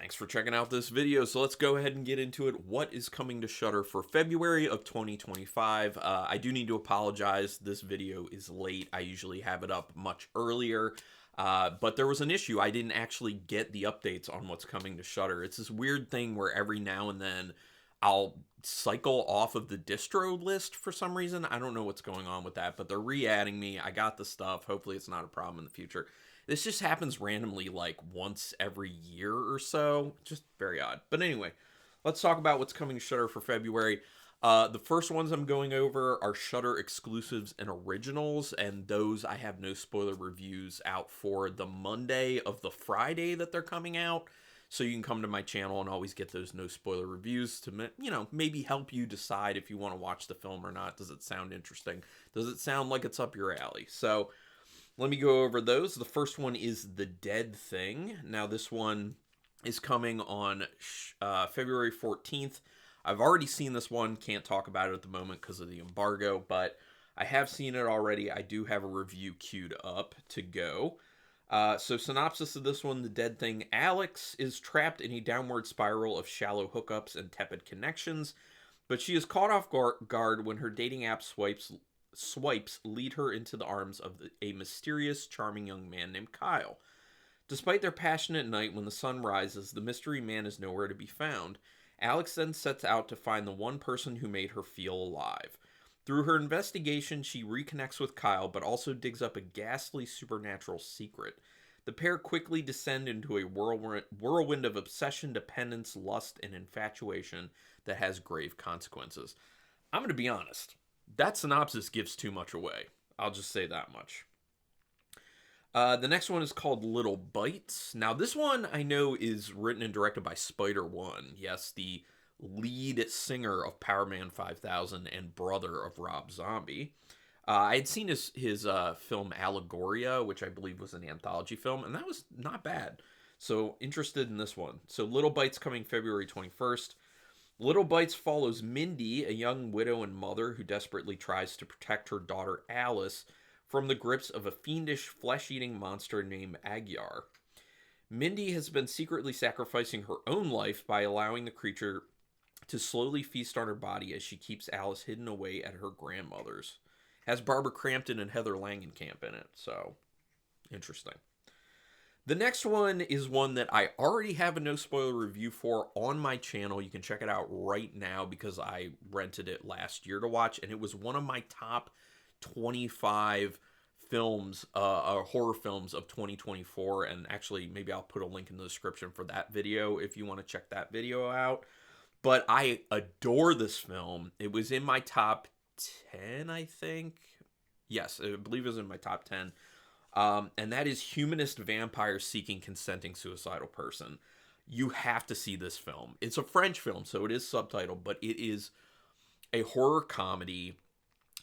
Thanks for checking out this video. So let's go ahead and get into it. What is coming to Shudder for February of 2025? I do need to apologize. This video is late. I usually have it up much earlier. But there was an issue. I didn't actually get the updates on what's coming to Shudder. It's this weird thing where every now and then I'll cycle off of the distro list for some reason. I don't know what's going on with that, but they're re-adding me. I got the stuff. Hopefully it's not a problem in the future. This just happens randomly like once every year or so. Just very odd. But anyway, let's talk about what's coming to Shudder for February. The first ones I'm going over are Shudder exclusives and originals, and those I have no spoiler reviews out for the Monday of the Friday that they're coming out. So you can come to my channel and always get those no spoiler reviews to, maybe help you decide if you want to watch the film or not. Does it sound interesting? Does it sound like it's up your alley? So let me go over those. The first one is The Dead Thing. Now, this one is coming on February 14th. I've already seen this one. Can't talk about it at the moment because of the embargo, but I have seen it already. I do have a review queued up to go. So synopsis of this one, The Dead Thing. Alex is trapped in a downward spiral of shallow hookups and tepid connections, but she is caught off guard when her dating app swipes lead her into the arms of a mysterious, charming young man named Kyle. Despite their passionate night, when the sun rises, the mystery man is nowhere to be found. Alex then sets out to find the one person who made her feel alive. Through her investigation, she reconnects with Kyle, but also digs up a ghastly supernatural secret. The pair quickly descend into a whirlwind of obsession, dependence, lust, and infatuation that has grave consequences. I'm going to be honest. That synopsis gives too much away. I'll just say that much. The next one is called Little Bites. Now, this one I know is written and directed by Spider-One. Yes, the lead singer of Power Man 5000 and brother of Rob Zombie. I had seen his film Allegoria, which I believe was an anthology film, and that was not bad. So, interested in this one. So, Little Bites coming February 21st. Little Bites follows Mindy, a young widow and mother who desperately tries to protect her daughter Alice from the grips of a fiendish, flesh-eating monster named Agyar. Mindy has been secretly sacrificing her own life by allowing the creature to slowly feast on her body as she keeps Alice hidden away at her grandmother's. Has Barbara Crampton and Heather Langenkamp in it, so interesting. The next one is one that I already have a no spoiler review for on my channel. You can check it out right now because I rented it last year to watch, and it was one of my top 25 films, horror films of 2024. And actually, maybe I'll put a link in the description for that video if you want to check that video out. But I adore this film. It was in my top 10, I think. Yes, I believe it was in my top 10. And that is Humanist Vampire Seeking Consenting Suicidal Person. You have to see this film. It's a French film, so it is subtitled, but it is a horror comedy,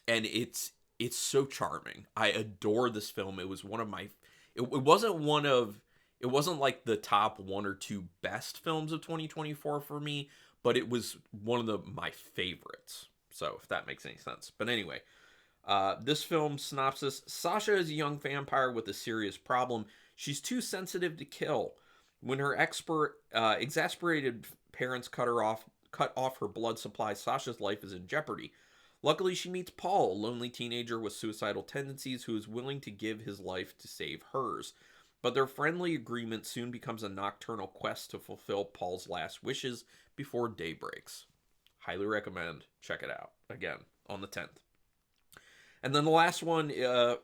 and it's so charming. I adore this film. It was one of my... It wasn't like the top one or two best films of 2024 for me, but it was one of my favorites. So, if that makes any sense. But anyway... this film synopsis: Sasha is a young vampire with a serious problem. She's too sensitive to kill. When her exasperated parents cut off her blood supply, Sasha's life is in jeopardy. Luckily, she meets Paul, a lonely teenager with suicidal tendencies who is willing to give his life to save hers. But their friendly agreement soon becomes a nocturnal quest to fulfill Paul's last wishes before day breaks. Highly recommend. Check it out. Again, on the 10th. And then the last one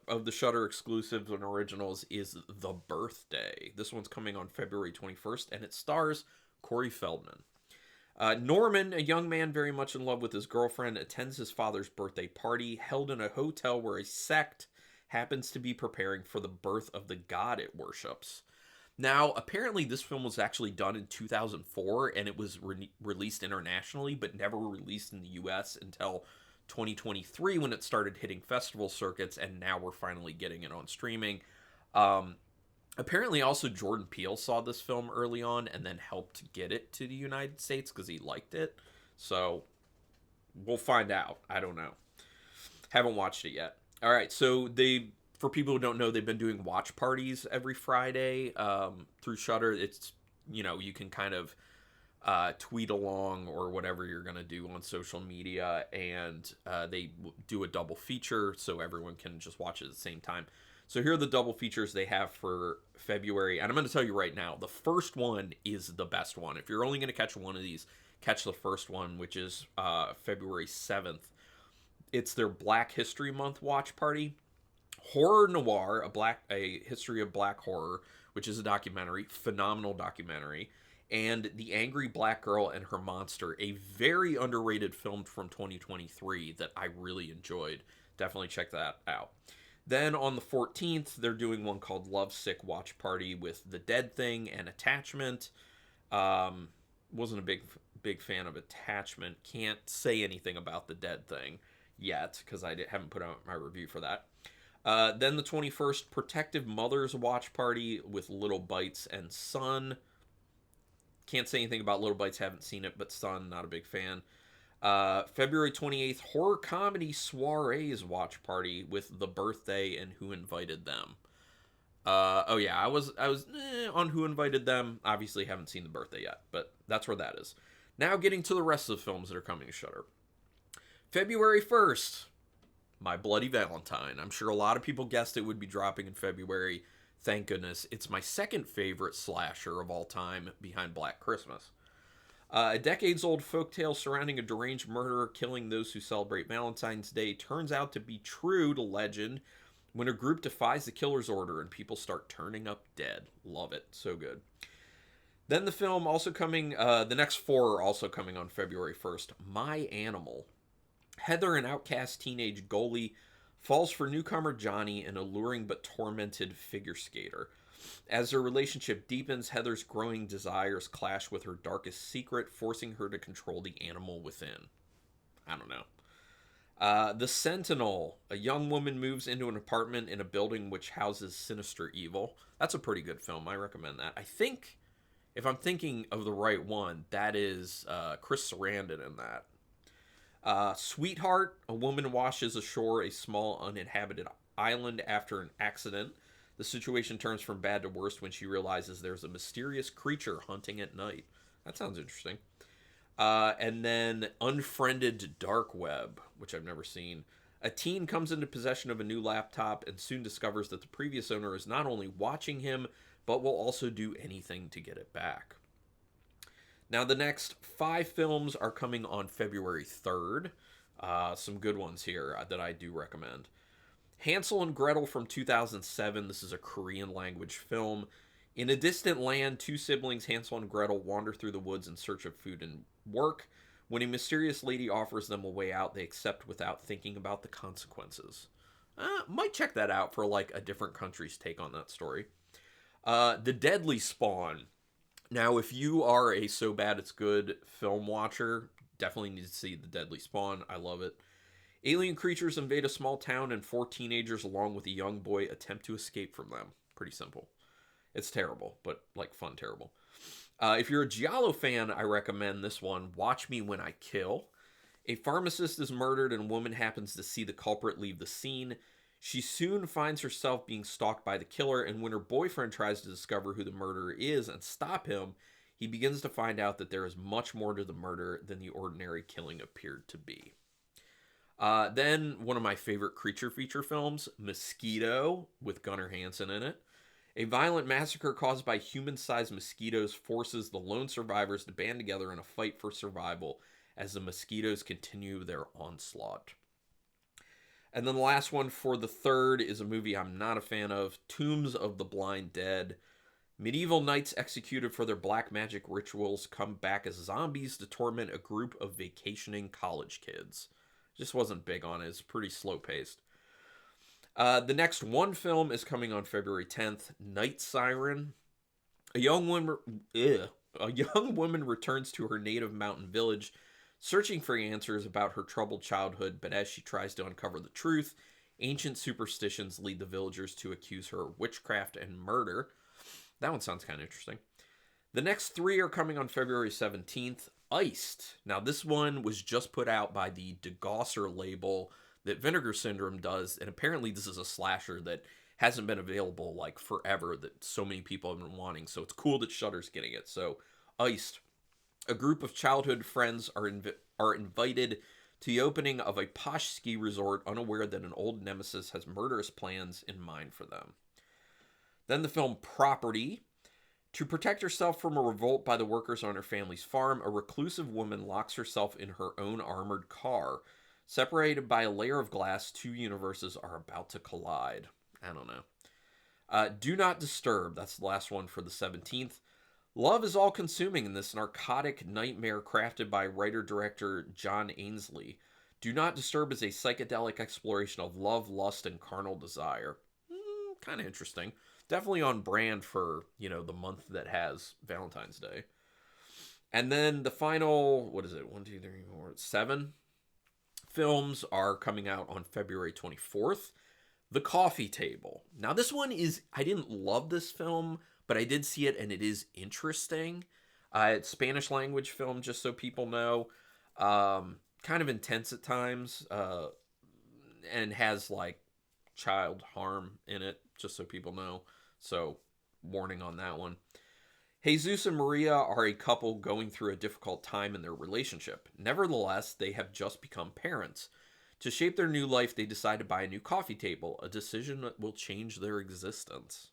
of the Shudder exclusives and originals is The Birthday. This one's coming on February 21st, and it stars Corey Feldman. Norman, a young man very much in love with his girlfriend, attends his father's birthday party held in a hotel where a sect happens to be preparing for the birth of the god it worships. Now, apparently this film was actually done in 2004, and it was released internationally, but never released in the U.S. until 2023 when it started hitting festival circuits, and now we're finally getting it on streaming. Apparently also Jordan Peele saw this film early on and then helped get it to the United States because he liked it. So we'll find out. I don't know. Haven't watched it yet. All right, so for people who don't know, they've been doing watch parties every Friday through Shudder. It's you can kind of tweet along or whatever you're going to do on social media, and they do a double feature so everyone can just watch it at the same time. So here are the double features they have for February, and I'm going to tell you right now, the first one is the best one. If you're only going to catch one of these, catch the first one, which is February 7th. It's their Black History Month watch party. Horror Noir, a history of black horror, which is a documentary, phenomenal documentary, and The Angry Black Girl and Her Monster, a very underrated film from 2023 that I really enjoyed. Definitely check that out. Then on the 14th, they're doing one called Lovesick Watch Party with The Dead Thing and Attachment. Wasn't a big fan of Attachment. Can't say anything about The Dead Thing yet because I haven't put out my review for that. Then the 21st, Protective Mothers Watch Party with Little Bites and Son. Can't say anything about Little Bites, haven't seen it, but Son, not a big fan. February 28th, Horror Comedy Soirees Watch Party with The Birthday and Who Invited Them. Oh yeah, I was on Who Invited Them. Obviously haven't seen The Birthday yet, but that's where that is. Now getting to the rest of the films that are coming to Shudder. February 1st, My Bloody Valentine. I'm sure a lot of people guessed it would be dropping in February. Thank goodness. It's my second favorite slasher of all time, behind Black Christmas. A decades-old folktale surrounding a deranged murderer killing those who celebrate Valentine's Day turns out to be true to legend when a group defies the killer's order and people start turning up dead. Love it. So good. Then the film also coming, the next four are also coming on February 1st. My Animal. Heather, an outcast teenage goalie, falls for newcomer Johnny, an alluring but tormented figure skater. As their relationship deepens, Heather's growing desires clash with her darkest secret, forcing her to control the animal within. I don't know. The Sentinel. A young woman moves into an apartment in a building which houses sinister evil. That's a pretty good film. I recommend that. I think, if I'm thinking of the right one, that is Chris Sarandon in that. Sweetheart. A woman washes ashore a small uninhabited island after an accident. The situation turns from bad to worse when she realizes there's a mysterious creature hunting at night. That sounds interesting. And then Unfriended Dark Web, which I've never seen. A teen comes into possession of a new laptop and soon discovers that the previous owner is not only watching him, but will also do anything to get it back. Now, the next 5 films are coming on February 3rd. Some good ones here that I do recommend. Hansel and Gretel from 2007. This is a Korean language film. In a distant land, 2 siblings, Hansel and Gretel, wander through the woods in search of food and work. When a mysterious lady offers them a way out, they accept without thinking about the consequences. Might check that out for like a different country's take on that story. The Deadly Spawn. Now, if you are a So Bad It's Good film watcher, definitely need to see The Deadly Spawn. I love it. Alien creatures invade a small town and 4 teenagers along with a young boy attempt to escape from them. Pretty simple. It's terrible, but like fun terrible. If you're a Giallo fan, I recommend this one, Watch Me When I Kill. A pharmacist is murdered and a woman happens to see the culprit leave the scene. She soon finds herself being stalked by the killer, and when her boyfriend tries to discover who the murderer is and stop him, he begins to find out that there is much more to the murder than the ordinary killing appeared to be. Then one of my favorite creature feature films, Mosquito, with Gunnar Hansen in it. A violent massacre caused by human-sized mosquitoes forces the lone survivors to band together in a fight for survival as the mosquitoes continue their onslaught. And then the last one for the 3rd is a movie I'm not a fan of, Tombs of the Blind Dead. Medieval knights executed for their black magic rituals come back as zombies to torment a group of vacationing college kids. Just wasn't big on it. It's pretty slow-paced. The next one film is coming on February 10th, Night Siren. A young woman returns to her native mountain village, searching for answers about her troubled childhood, but as she tries to uncover the truth, ancient superstitions lead the villagers to accuse her of witchcraft and murder. That one sounds kind of interesting. The next 3 are coming on February 17th. Iced. Now, this one was just put out by the DeGosser label that Vinegar Syndrome does, and apparently this is a slasher that hasn't been available like forever that so many people have been wanting. So it's cool that Shudder's getting it. So Iced, a group of childhood friends are invited to the opening of a posh ski resort, unaware that an old nemesis has murderous plans in mind for them. Then the film Property. To protect herself from a revolt by the workers on her family's farm, a reclusive woman locks herself in her own armored car. Separated by a layer of glass, two universes are about to collide. I don't know. Do Not Disturb. That's the last one for the 17th. Love is all-consuming in this narcotic nightmare crafted by writer-director John Ainsley. Do Not Disturb is a psychedelic exploration of love, lust, and carnal desire. Kind of interesting. Definitely on brand for, the month that has Valentine's Day. And then the final, what is it? 1, 2, 3, 4, 7 films are coming out on February 24th. The Coffee Table. Now this one I didn't love this film, but I did see it and it is interesting. It's Spanish language film, just so people know. Kind of intense at times. And has like child harm in it, just so people know. So, warning on that one. Jesus and Maria are a couple going through a difficult time in their relationship. Nevertheless, they have just become parents. To shape their new life, they decide to buy a new coffee table, a decision that will change their existence.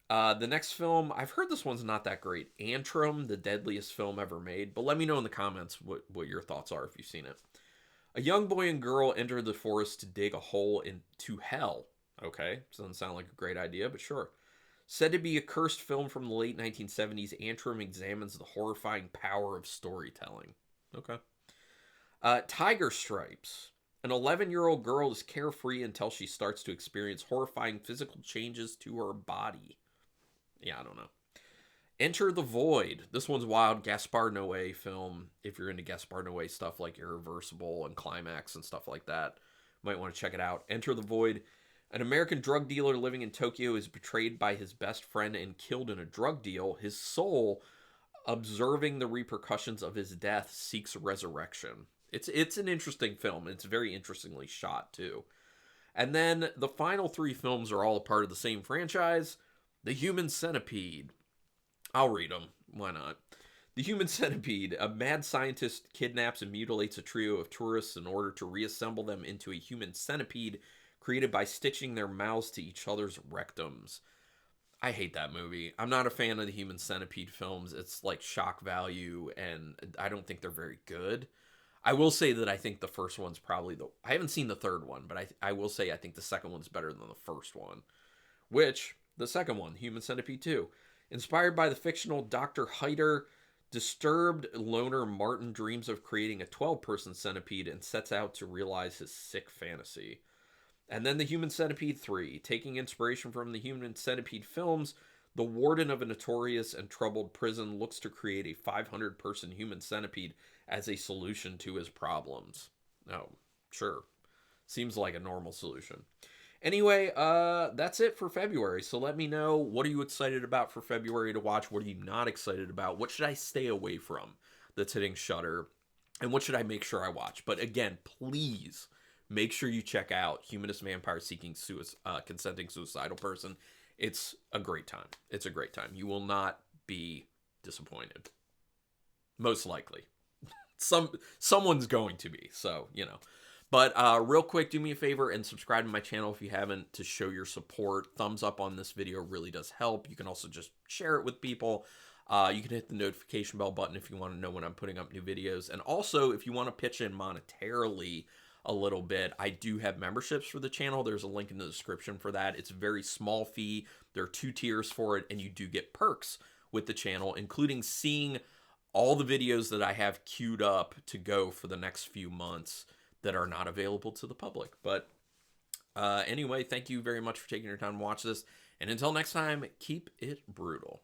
The next film, I've heard this one's not that great. Antrim, the deadliest film ever made. But let me know in the comments what your thoughts are if you've seen it. A young boy and girl enter the forest to dig a hole into hell. Okay, doesn't sound like a great idea, but sure. Said to be a cursed film from the late 1970s, Antrim examines the horrifying power of storytelling. Okay. Tiger Stripes. An 11-year-old girl is carefree until she starts to experience horrifying physical changes to her body. Yeah, I don't know. Enter the Void. This one's wild. Gaspar Noé film. If you're into Gaspar Noé stuff like Irreversible and Climax and stuff like that, might want to check it out. Enter the Void. An American drug dealer living in Tokyo is betrayed by his best friend and killed in a drug deal. His soul, observing the repercussions of his death, seeks resurrection. It's an interesting film. It's very interestingly shot, too. And then the final 3 films are all a part of the same franchise. The Human Centipede. I'll read them. Why not? The Human Centipede. A mad scientist kidnaps and mutilates a trio of tourists in order to reassemble them into a human centipede created by stitching their mouths to each other's rectums. I hate that movie. I'm not a fan of the Human Centipede films. It's like shock value, and I don't think they're very good. I will say that I think the first one's probably I haven't seen the third one, but I will say I think the second one's better than the first one. Which, the second one, Human Centipede 2. Inspired by the fictional Dr. Hyder, disturbed loner Martin dreams of creating a 12-person centipede and sets out to realize his sick fantasy. And then the Human Centipede 3. Taking inspiration from the Human Centipede films, the warden of a notorious and troubled prison looks to create a 500-person human centipede as a solution to his problems. Oh, sure. Seems like a normal solution. Anyway, that's it for February. So let me know, what are you excited about for February to watch? What are you not excited about? What should I stay away from that's hitting Shudder? And what should I make sure I watch? But again, please make sure you check out Humanist Vampire Seeking Consenting Suicidal Person. It's a great time. It's a great time. You will not be disappointed. Most likely. Someone's going to be. So, But real quick, do me a favor and subscribe to my channel if you haven't, to show your support. Thumbs up on this video really does help. You can also just share it with people. You can hit the notification bell button if you want to know when I'm putting up new videos. And also, if you want to pitch in monetarily a little bit, I do have memberships for the channel. There's a link in the description for that. It's a very small fee. There are 2 tiers for it, and you do get perks with the channel, including seeing all the videos that I have queued up to go for the next few months that are not available to the public. But anyway, thank you very much for taking your time to watch this. And until next time, keep it brutal.